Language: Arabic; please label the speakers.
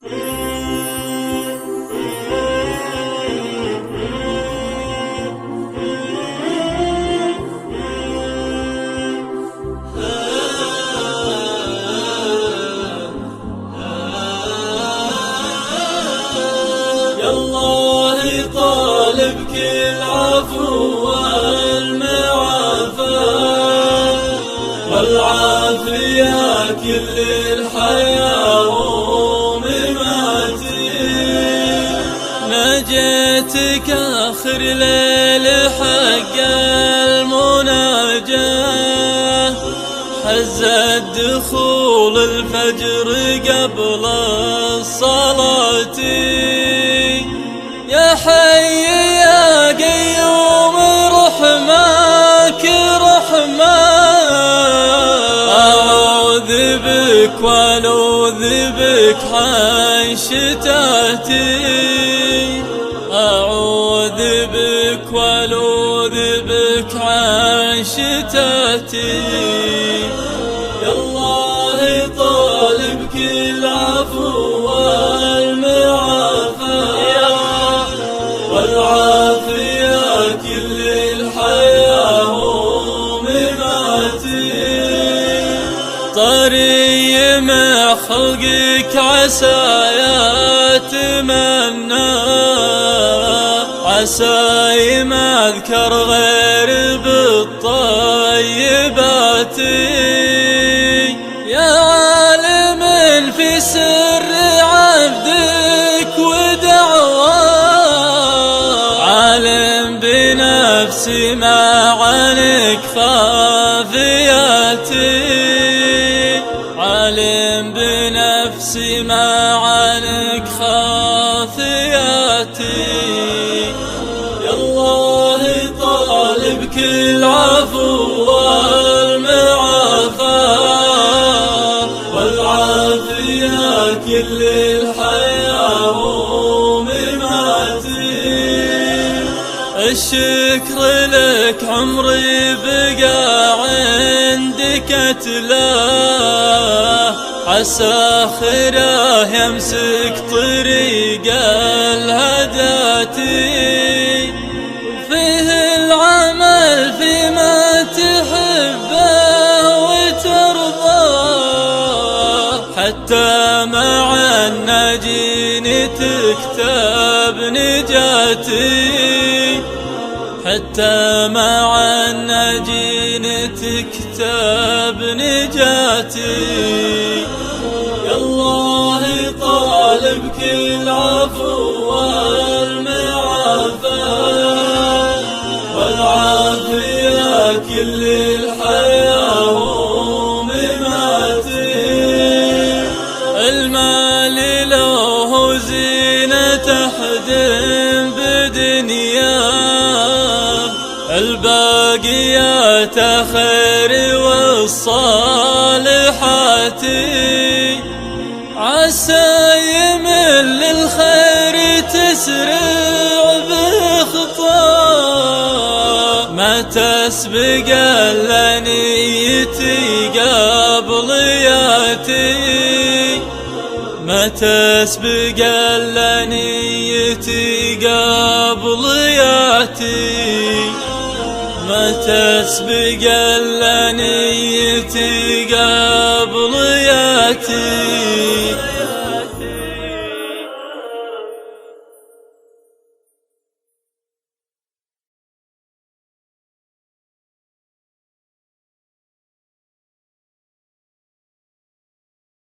Speaker 1: يالله طالبك العفو والمعافاة والعافية كل الحياة ومماتي. نجيتك آخر ليل حق المناجاة، حزت دخول الفجر قبل الصلاة. يا حي يا قيوم رحماك رحمن، أعوذ بك وألوذ بك عن شتاتي، أعوذ بك وألوذ بك عن شتاتي. يالله طالبك العفو والمعافاة والعافية كل الحياة ومماتي. طري مع خلقك عسى يتمنى، عسى ما اذكر غير بالطيبات. يا عالم في سر عبدك ودعواه، عالم بنفسي ما عنك خافياتي، عالم بنفسي ما عنك خافياتي. يالله طالبك العفو والمعافاة والعافية كل الحياة ومماتي. الشكر لك عمري بقى عندك أتلاه، عسى خيره يمسك طريق الهداتي. فيه العمل فيما تحبه وترضاه، حتى مع الناجين تكتب نجاتي، حتى مع الناجين تكتب نجاتي. يالله طالبك العفو والمعافاة والعافية كل الحياة ومماتي. المال له زينة حدٍ بدنياه، الباقيات خير والصالحات. عسى يمل الخير تسرع بخطاه، ما تسبق الا نيتي قبل ياتي، ما تسبق الا نيتي قبل ياتي، ما تسبق الا نيتي قبل ياتي.